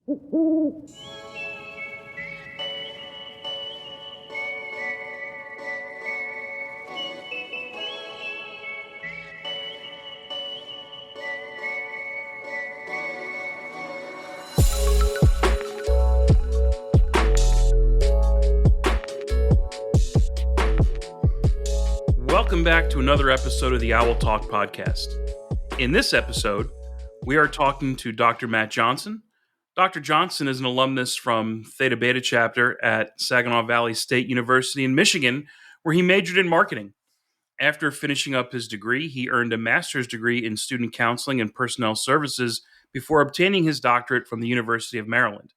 Welcome back to another episode of the Owl Talk podcast. In this episode, we are talking to Dr. Matt Johnson. Dr. Johnson is an alumnus from Theta Beta chapter at Saginaw Valley State University in Michigan, where he majored in marketing. After finishing up his degree, he earned a master's degree in student counseling and personnel services before obtaining his doctorate from the University of Maryland.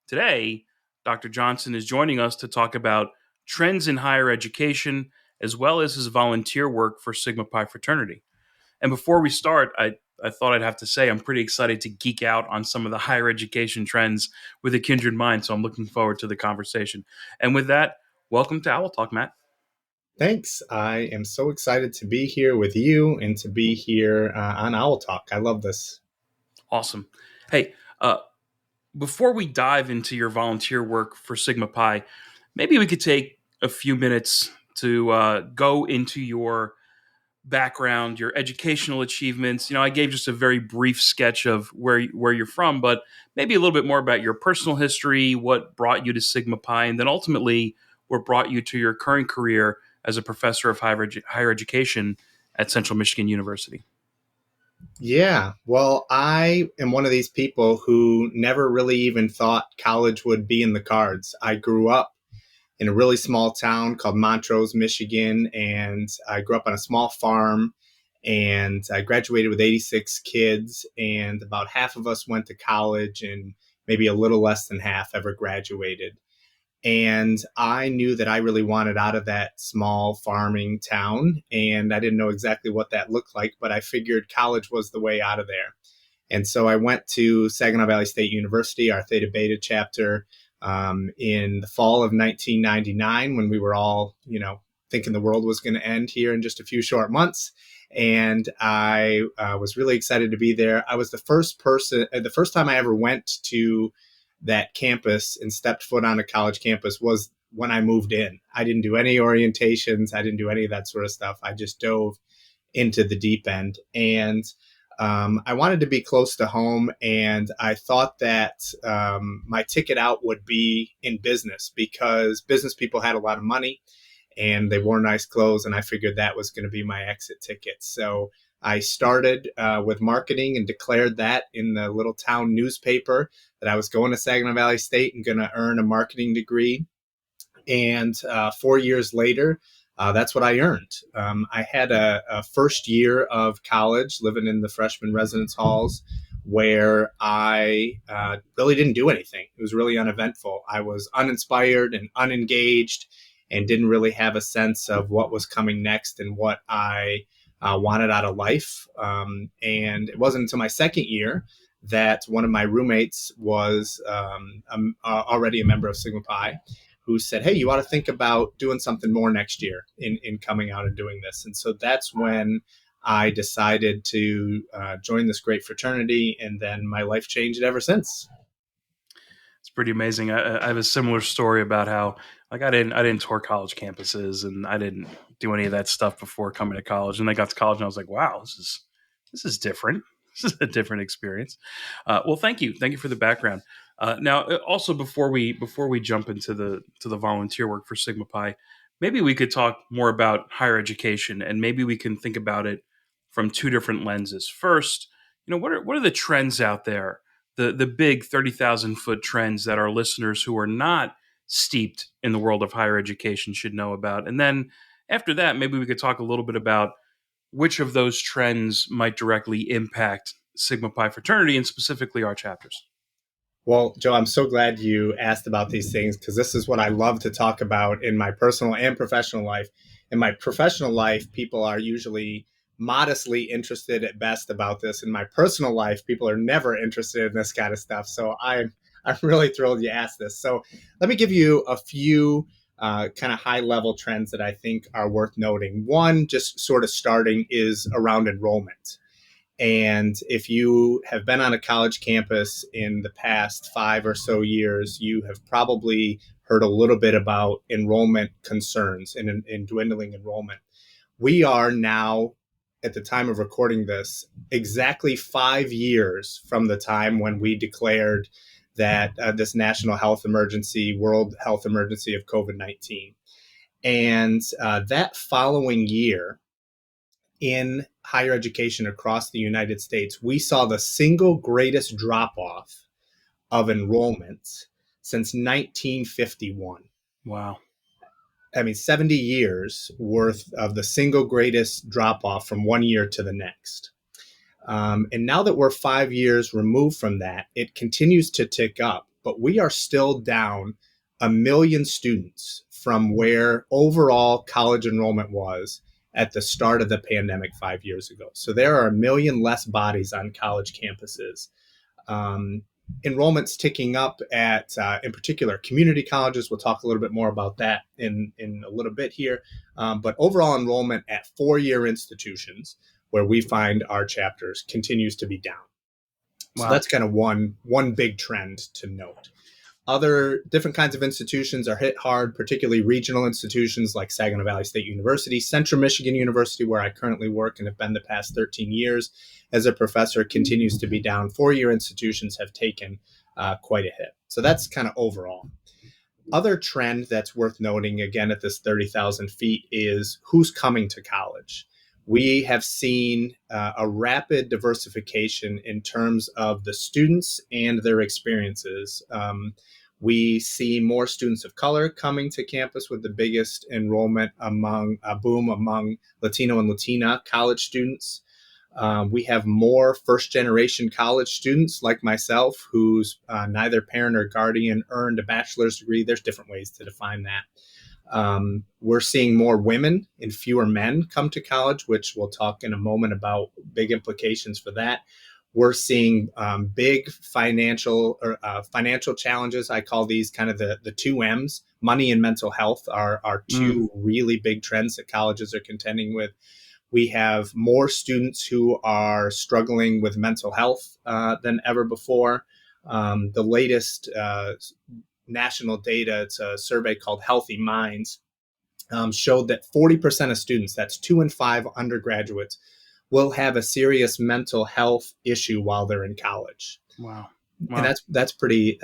Today, Dr. Johnson is joining us to talk about trends in higher education, as well as his volunteer work for Sigma Pi Fraternity. And before we start, I thought I'd have to say I'm pretty excited to geek out on some of the higher education trends with a kindred mind, so I'm looking forward to the conversation. And with that, welcome to Owl Talk, Matt. Thanks. I am so excited to be here with you and to be here on Owl Talk. I love this. Awesome. Hey, before we dive into your volunteer work for Sigma Pi, maybe we could take a few minutes to go into your background, your educational achievements. You know, I gave just a very brief sketch of where you're from, but maybe a little bit more about your personal history, what brought you to Sigma Pi, and then ultimately what brought you to your current career as a professor of higher education at Central Michigan University. Yeah, well, I am one of these people who never really even thought college would be in the cards. I grew up in a really small town called Montrose, Michigan, and I grew up on a small farm, and I graduated with 86 kids, and about half of us went to college, and maybe a little less than half ever graduated. And I knew that I really wanted out of that small farming town, and I didn't know exactly what that looked like, but I figured college was the way out of there. And so I went to Saginaw Valley State University, our Theta Beta chapter, in the fall of 1999, when we were all, thinking the world was going to end here in just a few short months. And I was really excited to be there. I was the first time I ever went to that campus and stepped foot on a college campus was when I moved in. I didn't do any orientations. I didn't do any of that sort of stuff. I just dove into the deep end. And I wanted to be close to home, and I thought that my ticket out would be in business because business people had a lot of money and they wore nice clothes, and I figured that was going to be my exit ticket. So I started with marketing and declared that in the little town newspaper that I was going to Saginaw Valley State and going to earn a marketing degree. And 4 years later, that's what I earned. I had a first year of college living in the freshman residence halls where I really didn't do anything. It was really uneventful. I was uninspired and unengaged and didn't really have a sense of what was coming next and what I wanted out of life. And it wasn't until my second year that one of my roommates was already a member of Sigma Pi, who said, hey, you ought to think about doing something more next year in coming out and doing this. And so that's when I decided to join this great fraternity, and then my life changed ever since. It's pretty amazing. I have a similar story about how, like, I didn't tour college campuses, and I didn't do any of that stuff before coming to college. And I got to college, and I was like, wow, this is different. This is a different experience. Well, thank you for the background. Now, also before we jump into the volunteer work for Sigma Pi, maybe we could talk more about higher education, and maybe we can think about it from two different lenses. First, what are the trends out there, the big 30,000 foot trends that our listeners who are not steeped in the world of higher education should know about, and then after that, maybe we could talk a little bit about which of those trends might directly impact Sigma Pi Fraternity and specifically our chapters. Well, Joe, I'm so glad you asked about these things because this is what I love to talk about in my personal and professional life. In my professional life, people are usually modestly interested at best about this. In my personal life, people are never interested in this kind of stuff. So I'm really thrilled you asked this. So let me give you a few kind of high level trends that I think are worth noting. One, just sort of starting, is around enrollment. And if you have been on a college campus in the past 5 or so years, you have probably heard a little bit about enrollment concerns and dwindling enrollment. We are now, at the time of recording this, exactly 5 years from the time when we declared that this national health emergency, world health emergency of COVID-19. And that following year, in higher education across the United States, we saw the single greatest drop off of enrollments since 1951. Wow. I mean, 70 years worth of the single greatest drop off from one year to the next. And now that we're 5 years removed from that, it continues to tick up, but we are still down 1 million students from where overall college enrollment was at the start of the pandemic 5 years ago. So there are 1 million less bodies on college campuses. Um, Enrollment's ticking up at, in particular, community colleges. We'll talk a little bit more about that in a little bit here. But overall enrollment at four-year institutions, where we find our chapters, continues to be down. So Wow. that's kind of one big trend to note. Other different kinds of institutions are hit hard, particularly regional institutions like Saginaw Valley State University, Central Michigan University, where I currently work and have been the past 13 years as a professor, continues to be down. Four-year institutions have taken quite a hit. So that's kind of overall. Other trend that's worth noting, again, at this 30,000 feet, is who's coming to college. We have seen a rapid diversification in terms of the students and their experiences. We see more students of color coming to campus, with the biggest enrollment boom among Latino and Latina college students. We have more first generation college students like myself, whose neither parent or guardian earned a bachelor's degree. There's different ways to define that. We're seeing more women and fewer men come to college, which we'll talk in a moment about big implications for that. We're seeing big financial challenges. I call these kind of the two M's. Money and mental health are Mm. two really big trends that colleges are contending with. We have more students who are struggling with mental health than ever before. The latest national data, it's a survey called Healthy Minds, showed that 40% of students, that's 2 in 5 undergraduates, will have a serious mental health issue while they're in college. Wow. And Wow. that's pretty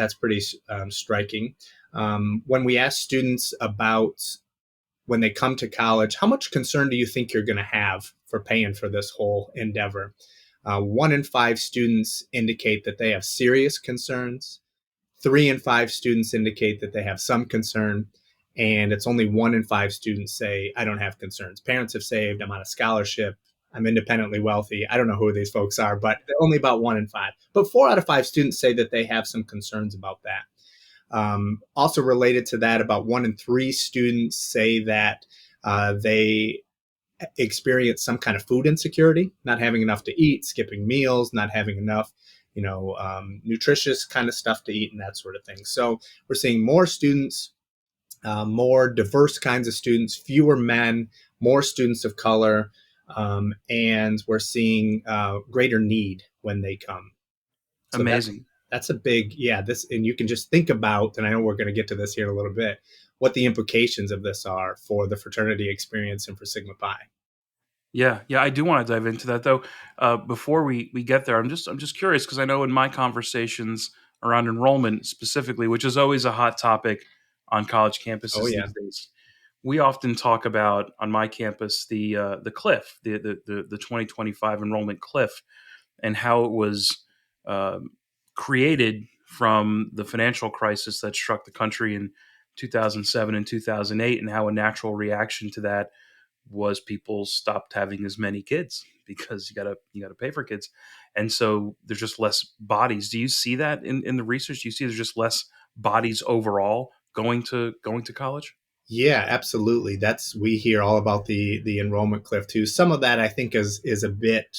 striking. When we ask students about when they come to college, how much concern do you think you're going to have for paying for this whole endeavor? 1 in 5 students indicate that they have serious concerns. 3 in 5 students indicate that they have some concern. And it's only 1 in 5 students say, I don't have concerns. Parents have saved, I'm on a scholarship, I'm independently wealthy. I don't know who these folks are, but only about 1 in 5. But 4 out of 5 students say that they have some concerns about that. Also related to that, about 1 in 3 students say that they experience some kind of food insecurity, not having enough to eat, skipping meals, not having enough, nutritious kind of stuff to eat, and that sort of thing. So we're seeing more students, more diverse kinds of students, fewer men, more students of color, and we're seeing greater need when they come. So Amazing. that's a big, yeah, this, and you can just think about, and I know we're going to get to this here in a little bit, what the implications of this are for the fraternity experience and for Sigma Pi. Yeah, yeah, I do want to dive into that though. Before we get there, I'm just curious because I know in my conversations around enrollment specifically, which is always a hot topic on college Oh campuses yeah. these days, we often talk about on my campus the cliff, the 2025 enrollment cliff, and how it was uh, created from the financial crisis that struck the country in 2007 and 2008, and how a natural reaction to that was people stopped having as many kids because you gotta pay for kids, and so there's just less bodies. Do you see that in the research? Do you see there's just less bodies overall going to college? Yeah, absolutely. We hear all about the enrollment cliff too. Some of that I think is a bit,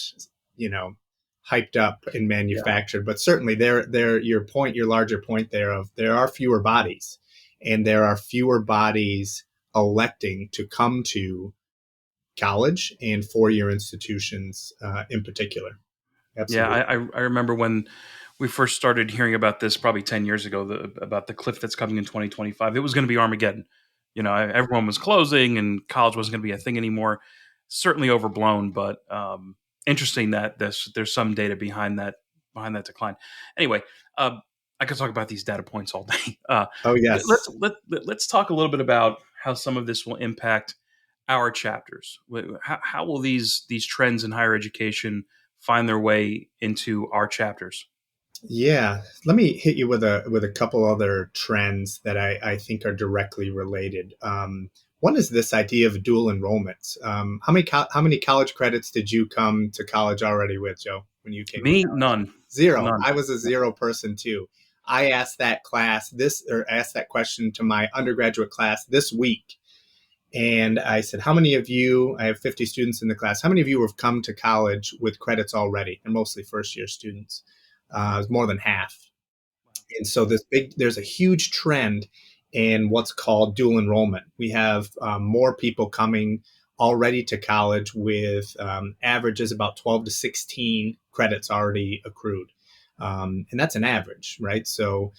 you know, hyped up and Yeah, manufactured, but certainly your larger point there of there are fewer bodies, and there are fewer bodies electing to come to college and four-year institutions in particular. Yeah, Absolutely. I remember when we first started hearing about this probably 10 years ago, about the cliff that's coming in 2025. It was going to be Armageddon. Everyone was closing and college wasn't going to be a thing anymore. Certainly overblown, but interesting that there's some data behind that decline. Anyway, I could talk about these data points all day. Oh, Let's yes. let's talk a little bit about how some of this will impact our chapters. How will these trends in higher education find their way into our chapters? Yeah, let me hit you with a couple other trends that I think are directly related. One is this idea of dual enrollment. How many college credits did you come to college already with, Joe, when you came to Me, college? none, Zero. none. I was a Yeah. zero person too. I asked that class this, or asked that question to my undergraduate class this week. And I said, how many of you, I have 50 students in the class, how many of you have come to college with credits already? And mostly first year students. It was more than half. Wow. And so there's a huge trend in what's called dual enrollment. We have more people coming already to college with averages about 12 to 16 credits already accrued. And that's an average, right? So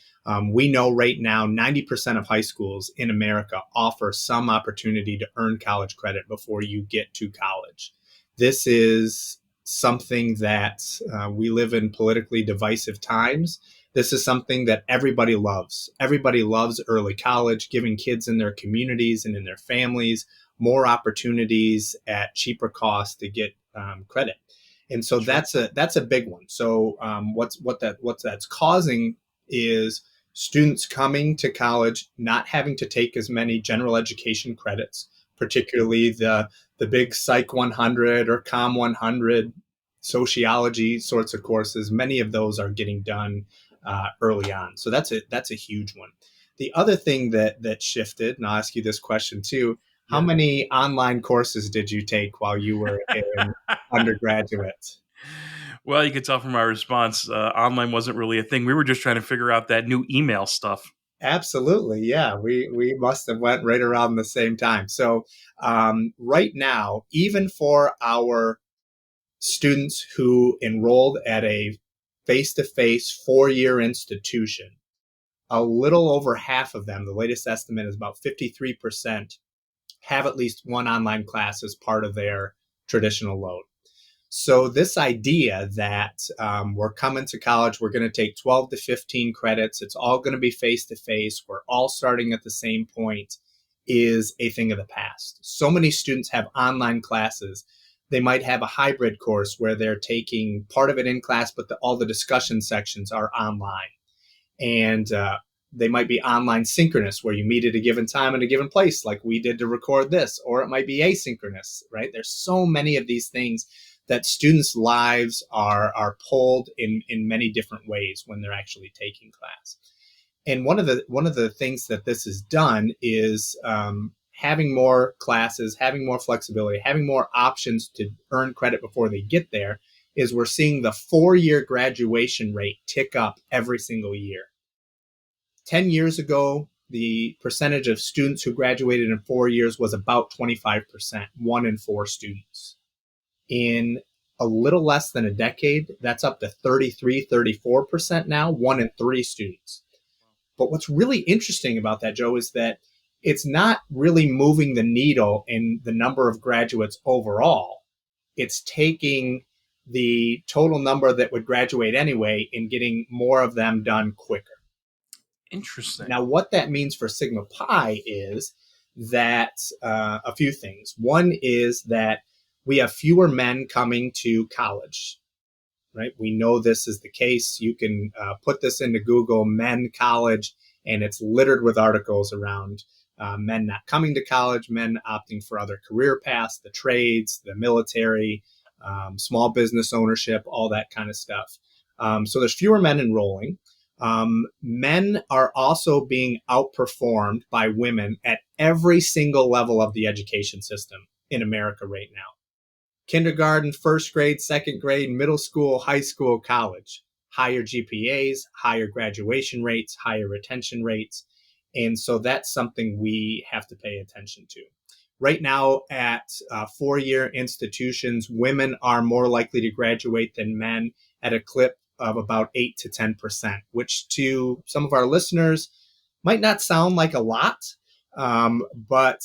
we know right now 90% of high schools in America offer some opportunity to earn college credit before you get to college. This is something that we live in politically divisive times. This is something that everybody loves. Everybody loves early college, giving kids in their communities and in their families more opportunities at cheaper cost to get credit. And so Sure. that's a big one. So what that's causing is students coming to college not having to take as many general education credits, particularly the big Psych 100 or Com 100 sociology sorts of courses. Many of those are getting done early on. So that's a huge one. The other thing that shifted, and I'll ask you this question too: how Yeah. many online courses did you take while you were in undergraduate? Well, you could tell from my response, online wasn't really a thing. We were just trying to figure out that new email stuff. Absolutely, yeah. We must have went right around the same time. So right now, even for our students who enrolled at a face-to-face 4-year institution, a little over half of them, the latest estimate is about 53%, have at least one online class as part of their traditional load. So this idea that we're coming to college, we're going to take 12 to 15 credits, it's all going to be face to face, we're all starting at the same point, is a thing of the past. So many students have online classes. They might have a hybrid course where they're taking part of it in class, but all the discussion sections are online. And they might be online synchronous, where you meet at a given time in a given place, like we did to record this, or it might be asynchronous, right? There's so many of these things that students' lives are pulled in many different ways when they're actually taking class. And one of the things that this has done is having more classes, having more flexibility, having more options to earn credit before they get there. Is we're seeing the 4-year graduation rate tick up every single year. 10 years ago, the percentage of students who graduated in 4 years was about 25%, 1 in 4 students. In a little less than a decade, that's up to 33, 34% now, 1 in 3 students. But what's really interesting about that, Joe, is that it's not really moving the needle in the number of graduates overall. It's taking the total number that would graduate anyway and getting more of them done quicker. Interesting. Now, what that means for Sigma Pi is that a few things. One is that we have fewer men coming to college, right? We know this is the case. You can put this into Google, men college, and it's littered with articles around men not coming to college, men opting for other career paths, the trades, the military, small business ownership, all that kind of stuff. So there's fewer men enrolling. Men are also being outperformed by women at every single level of the education system in America right now: kindergarten, first grade, second grade, middle school, high school, college. Higher GPAs, higher graduation rates, higher retention rates. And so that's something we have to pay attention to. Right now, at 4-year institutions, women are more likely to graduate than men at a clip of about 8 to 10%, which to some of our listeners might not sound like a lot, but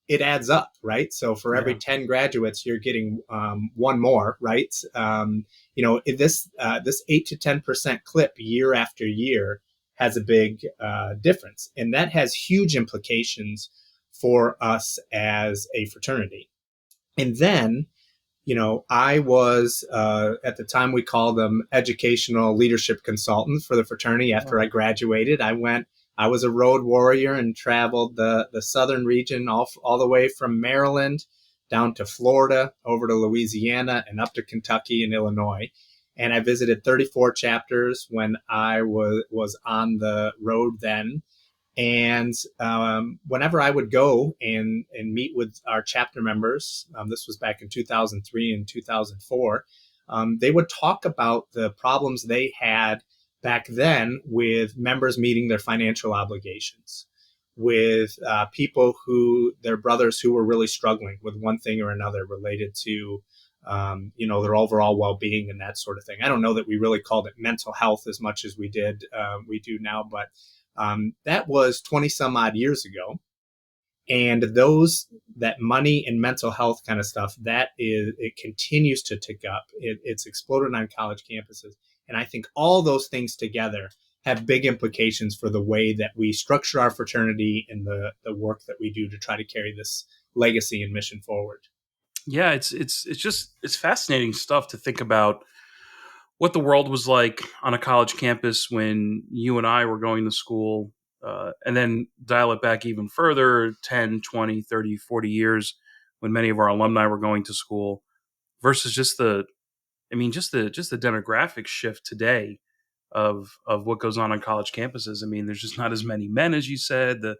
it adds up, right? So for every Yeah. 10 graduates, you're getting one more, right? This 8 to 10% clip year after year has a big difference, and that has huge implications for us as a fraternity. And then I was, at the time we called them educational leadership consultants for the fraternity. After I graduated, I was a road warrior and traveled the southern region all the way from Maryland down to Florida, over to Louisiana, and up to Kentucky and Illinois. And I visited 34 chapters when I was on the road then. And whenever I would go and meet with our chapter members, this was back in 2003 and 2004, they would talk about the problems they had back then with members meeting their financial obligations, with people their brothers who were really struggling with one thing or another related to their overall well-being and that sort of thing. I don't know that we really called it mental health as much as we do now, but that was 20 some odd years ago. And that money and mental health kind of stuff, it continues to tick up. It's exploded on college campuses. And I think all those things together have big implications for the way that we structure our fraternity and the work that we do to try to carry this legacy and mission forward. Yeah, it's fascinating stuff to think about what the world was like on a college campus when you and I were going to school, and then dial it back even further 10, 20, 30, 40 years when many of our alumni were going to school versus just the demographic shift today of what goes on college campuses. I mean, there's just not as many men as you said. The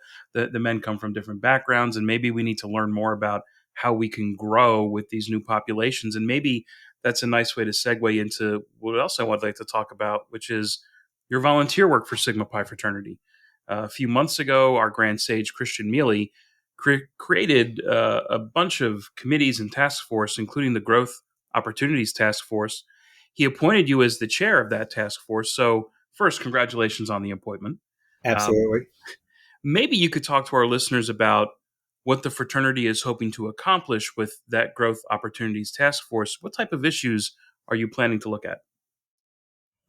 men come from different backgrounds, and maybe we need to learn more about how we can grow with these new populations. And maybe that's a nice way to segue into what else I would like to talk about, which is your volunteer work for Sigma Pi Fraternity. A few months ago, our Grand Sage Christian Mealy created a bunch of committees and task force, including the Growth Opportunities Task Force. He appointed you as the chair of that task force. So, first, congratulations on the appointment. Um, Absolutely. Maybe you could talk to our listeners about what the fraternity is hoping to accomplish with that Growth Opportunities Task Force. What type of issues are you planning to look at?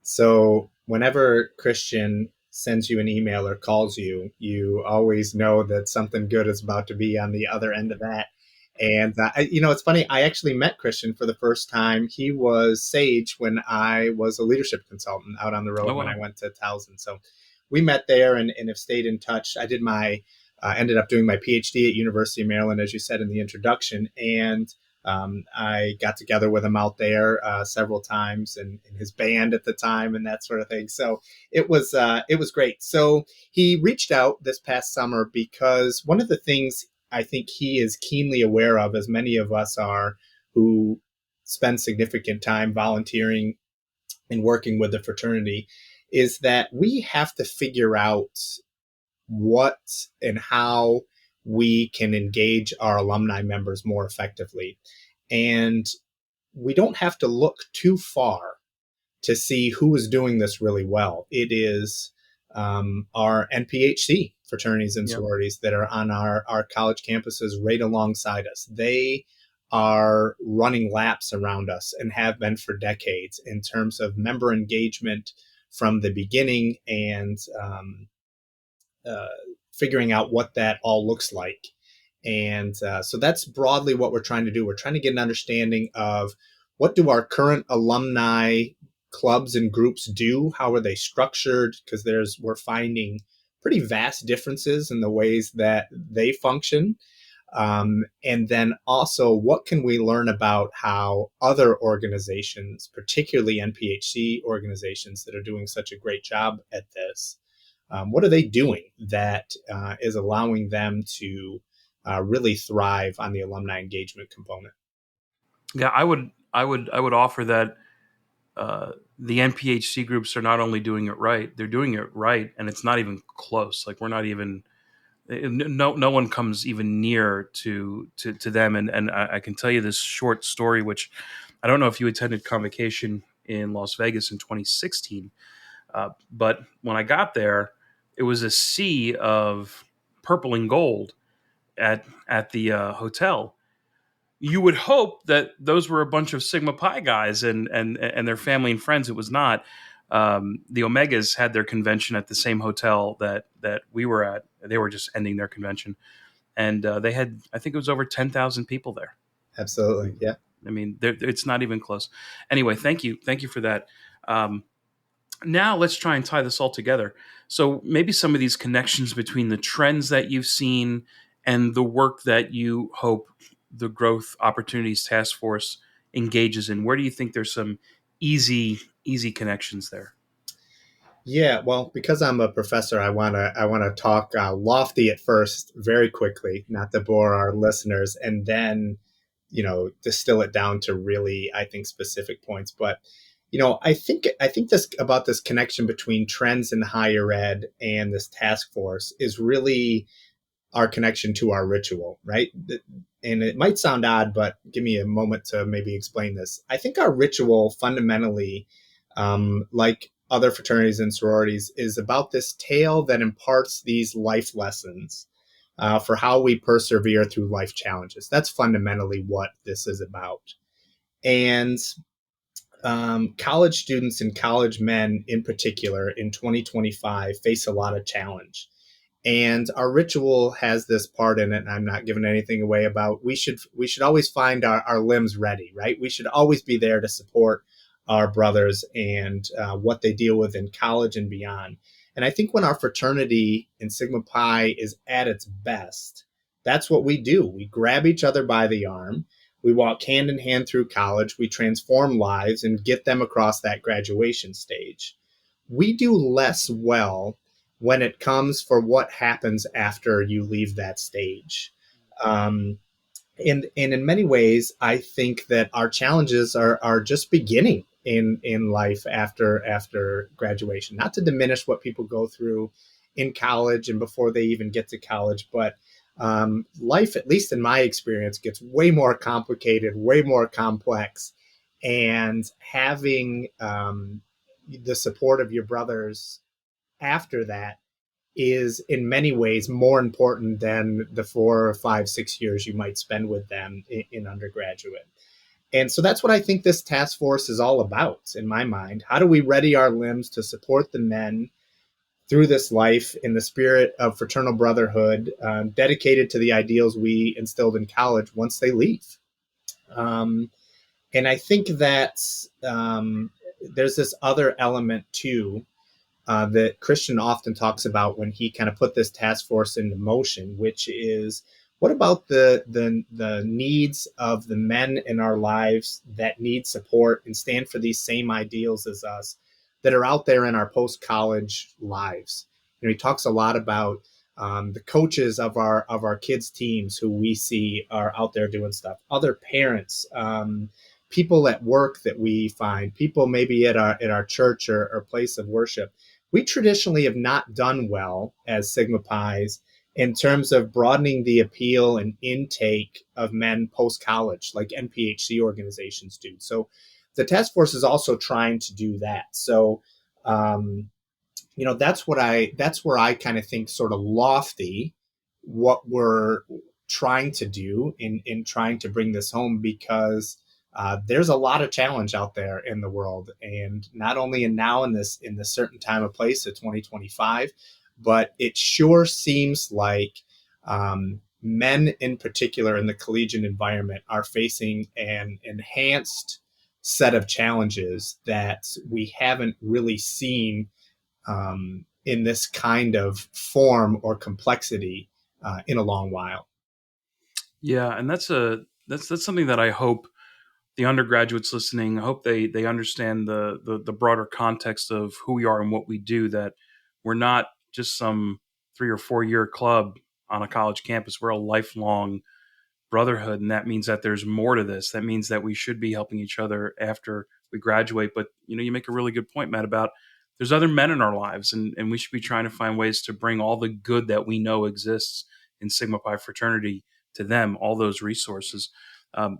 So whenever Christian sends you an email or calls you, you always know that something good is about to be on the other end of that. And it's funny. I actually met Christian for the first time. He was Sage when I was a leadership consultant out on the Oh, road when I wow. went to Towson. So we met there and have stayed in touch. Ended up doing my PhD at University of Maryland, as you said in the introduction, and I got together with him out there several times and his band at the time and that sort of thing. So it was great. So he reached out this past summer because one of the things I think he is keenly aware of, as many of us are, who spend significant time volunteering and working with the fraternity, is that we have to figure out what and how we can engage our alumni members more effectively. And we don't have to look too far to see who is doing this really well. It is our NPHC fraternities and Yeah. sororities that are on our college campuses right alongside us. They are running laps around us and have been for decades in terms of member engagement from the beginning and uh, figuring out what that all looks like. And so that's broadly what we're trying to do. We're trying to get an understanding of what do our current alumni clubs and groups do? How are they structured? Because we're finding pretty vast differences in the ways that they function. And then also, what can we learn about how other organizations, particularly NPHC organizations that are doing such a great job at this, what are they doing that is allowing them to really thrive on the alumni engagement component? Yeah, I would offer that the NPHC groups are not only doing it right, they're doing it right, and it's not even close. Like we're not even no one comes even near to them. And I can tell you this short story, which I don't know if you attended convocation in Las Vegas in 2016. But when I got there, it was a sea of purple and gold at the hotel. You would hope that those were a bunch of Sigma Pi guys and their family and friends. It was not. The Omegas had their convention at the same hotel that we were at. They were just ending their convention, and they had, I think it was over 10,000 people there. Absolutely. Yeah. I mean, it's not even close. Anyway, thank you for that. Um, Now let's try and tie this all together. So maybe some of these connections between the trends that you've seen and the work that you hope the Growth Opportunities Task Force engages in. Where do you think there's some easy connections there? Yeah, well, because I'm a professor, I wanna talk lofty at first, very quickly, not to bore our listeners, and then distill it down to really, I think, specific points. But I think this about this connection between trends in higher ed and this task force is really our connection to our ritual, right? And it might sound odd, but give me a moment to maybe explain this. I think our ritual fundamentally, like other fraternities and sororities, is about this tale that imparts these life lessons for how we persevere through life challenges. That's fundamentally what this is about. And college students and college men in particular in 2025 face a lot of challenge, and our ritual has this part in it, and I'm not giving anything away about we should always find our limbs ready, right? We should always be there to support our brothers and what they deal with in college and beyond. And I think when our fraternity in Sigma Pi is at its best, that's what we do. We grab each other by the arm, we walk hand in hand through college, we transform lives and get them across that graduation stage. We do less well when it comes for what happens after you leave that stage. Um, and in many ways, I think that our challenges are just beginning in life after graduation. Not to diminish what people go through in college and before they even get to college, but life, at least in my experience, gets way more complicated, way more complex, and having the support of your brothers after that is in many ways more important than the 4 or 5, 6 years you might spend with them in undergraduate. And so that's what I think this task force is all about in my mind. How do we ready our limbs to support the men through this life in the spirit of fraternal brotherhood, dedicated to the ideals we instilled in college once they leave? Um, and I think that there's this other element too that Christian often talks about when he kind of put this task force into motion, which is what about the needs of the men in our lives that need support and stand for these same ideals as us that are out there in our post college lives. He talks a lot about the coaches of our kids teams who we see are out there doing stuff, other parents, people at work that we find, people maybe at our church or place of worship. We traditionally have not done well as Sigma Pi's in terms of broadening the appeal and intake of men post college, like NPHC organizations do. So the task force is also trying to do that. So, that's where I kind of think sort of lofty what we're trying to do in trying to bring this home, because there's a lot of challenge out there in the world, and not only in this certain time of place of 2025, but it sure seems like men in particular in the collegiate environment are facing an enhanced set of challenges that we haven't really seen in this kind of form or complexity in a long while. Yeah, and that's something that I hope the undergraduates listening, I hope they understand the broader context of who we are and what we do. That we're not just some 3 or 4 year club on a college campus. We're a lifelong brotherhood, and that means that there's more to this. That means that we should be helping each other after we graduate. But you make a really good point, Matt, about there's other men in our lives, and we should be trying to find ways to bring all the good that we know exists in Sigma Pi fraternity to them, all those resources. Um,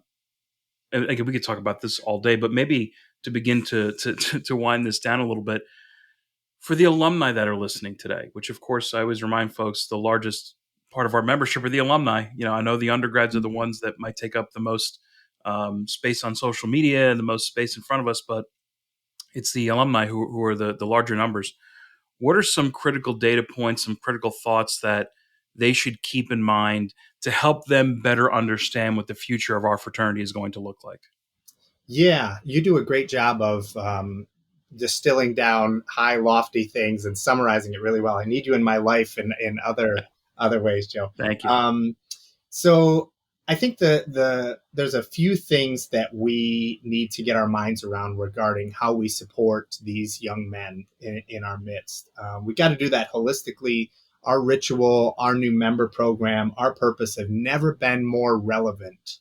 and again, we could talk about this all day, but maybe to begin to wind this down a little bit, for the alumni that are listening today, which of course I always remind folks the largest part of our membership are the alumni. I know the undergrads are the ones that might take up the most space on social media and the most space in front of us, but it's the alumni who are the larger numbers. What are some critical data points, some critical thoughts that they should keep in mind to help them better understand what the future of our fraternity is going to look like? Yeah, you do a great job of distilling down high, lofty things and summarizing it really well. I need you in my life in other ways, Joe. Thank you. So I think there's a few things that we need to get our minds around regarding how we support these young men in our midst. We got to do that holistically. Our ritual, our new member program, our purpose have never been more relevant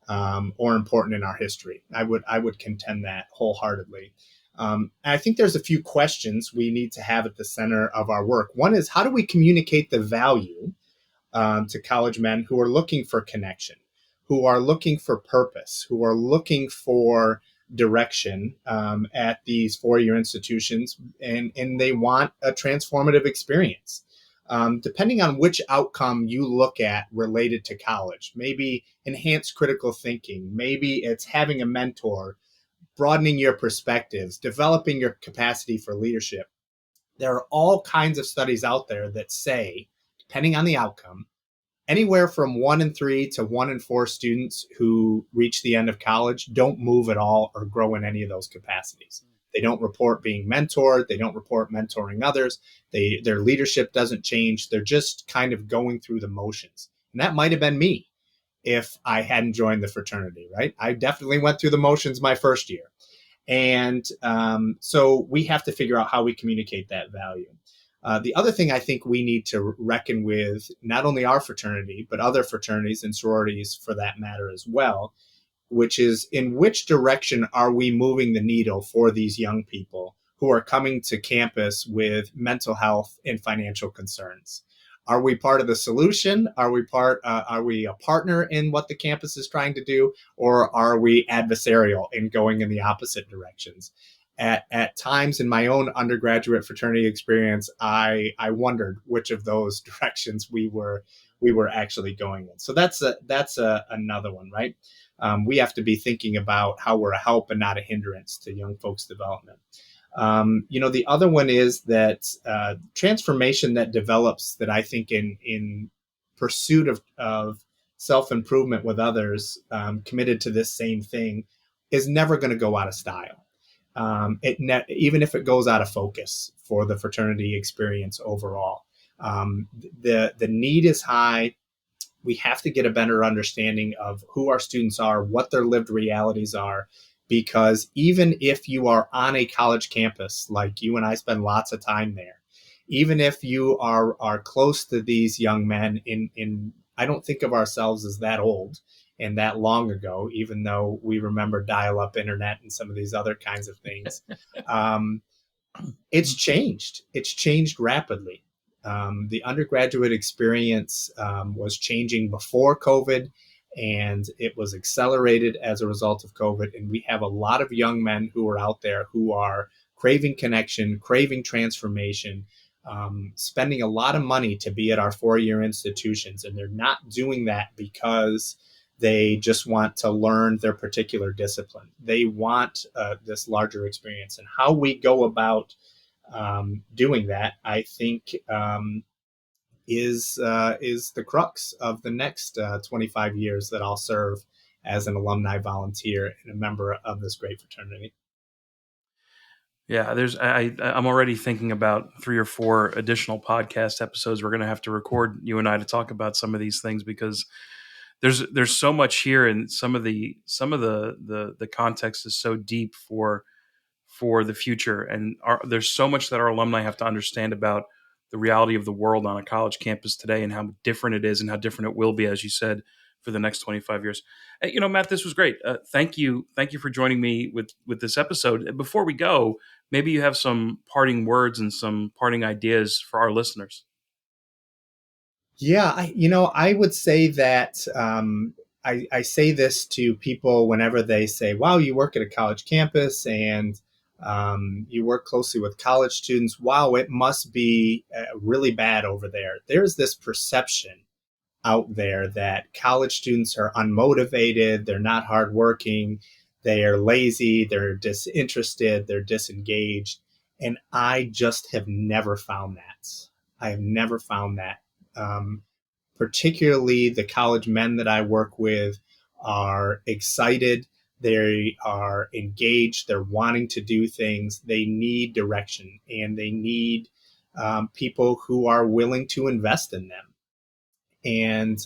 or important in our history. I would contend that wholeheartedly. And I think there's a few questions we need to have at the center of our work. One is, how do we communicate the value to college men who are looking for connection, who are looking for purpose, who are looking for direction at these four-year institutions, and they want a transformative experience. Depending on which outcome you look at related to college, maybe enhanced critical thinking, maybe it's having a mentor, broadening your perspectives, developing your capacity for leadership. There are all kinds of studies out there that say, depending on the outcome, anywhere from 1 in 3 to 1 in 4 students who reach the end of college don't move at all or grow in any of those capacities. They don't report being mentored. They don't report mentoring others. Their leadership doesn't change. They're just kind of going through the motions. And that might have been me if I hadn't joined the fraternity, right? I definitely went through the motions my first year. And so we have to figure out how we communicate that value. The other thing I think we need to reckon with, not only our fraternity, but other fraternities and sororities for that matter as well, which is, in which direction are we moving the needle for these young people who are coming to campus with mental health and financial concerns? Are we part of the solution? Are we a partner in what the campus is trying to do, or are we adversarial in going in the opposite directions? At times in my own undergraduate fraternity experience, I wondered which of those directions we were actually going in. So that's another one, right? We have to be thinking about how we're a help and not a hindrance to young folks' development. The other one is that transformation that develops, that I think in pursuit of self-improvement with others, committed to this same thing, is never going to go out of style. Even if it goes out of focus for the fraternity experience overall. The need is high. We have to get a better understanding of who our students are, what their lived realities are, because even if you are on a college campus, like you and I spend lots of time there, even if you are close to these young men, I don't think of ourselves as that old and that long ago, even though we remember dial-up internet and some of these other kinds of things. It's changed. It's changed rapidly. The undergraduate experience was changing before COVID, and it was accelerated as a result of COVID. And we have a lot of young men who are out there who are craving connection, craving transformation, spending a lot of money to be at our four-year institutions. And they're not doing that because they just want to learn their particular discipline. They want this larger experience. And how we go about doing that, I think, is the crux of the next 25 years that I'll serve as an alumni volunteer and a member of this great fraternity. Yeah, I'm already thinking about 3 or 4 additional podcast episodes we're going to have to record, you and I, to talk about some of these things, because there's so much here, and some of the context is so deep for the future, and there's so much that our alumni have to understand about the reality of the world on a college campus today, and how different it is, and how different it will be, as you said, for the next 25 years. Matt, this was great. Thank you for joining me with this episode. Before we go, maybe you have some parting words and some parting ideas for our listeners. Yeah, I would say that I say this to people whenever they say, wow, you work at a college campus and you work closely with college students. Wow, it must be really bad over there. There's this perception out there that college students are unmotivated, they're not hardworking, they are lazy, they're disinterested, they're disengaged. And I just have never found that. I have never found that. Um, Particularly the college men that I work with are excited. They are engaged. They're wanting to do things. They need direction and they need people who are willing to invest in them and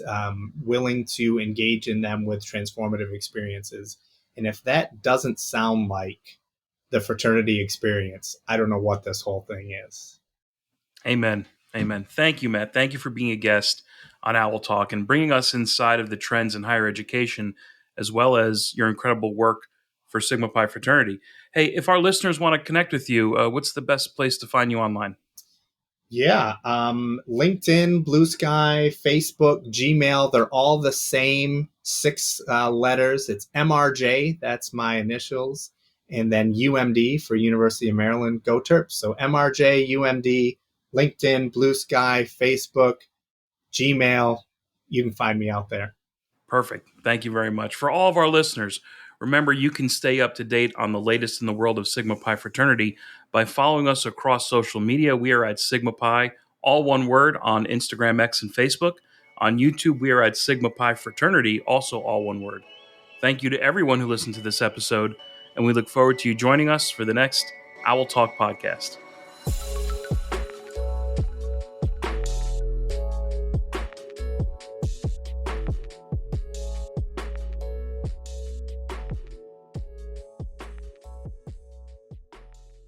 willing to engage in them with transformative experiences. And if that doesn't sound like the fraternity experience, I don't know what this whole thing is. Amen. Amen. Thank you, Matt. Thank you for being a guest on Owl Talk and bringing us inside of the trends in higher education, as well as your incredible work for Sigma Pi Fraternity. Hey, if our listeners want to connect with you, what's the best place to find you online? Yeah, LinkedIn, Blue Sky, Facebook, Gmail, they're all the same six letters. It's MRJ, that's my initials, and then UMD for University of Maryland. Go Terps. So MRJ, UMD, LinkedIn, Blue Sky, Facebook, Gmail. You can find me out there. Perfect. Thank you very much. For all of our listeners, remember you can stay up to date on the latest in the world of Sigma Pi Fraternity by following us across social media. We are at Sigma Pi, all one word, on Instagram, X, and Facebook. On YouTube, we are at Sigma Pi Fraternity, also all one word. Thank you to everyone who listened to this episode, and we look forward to you joining us for the next Owl Talk podcast.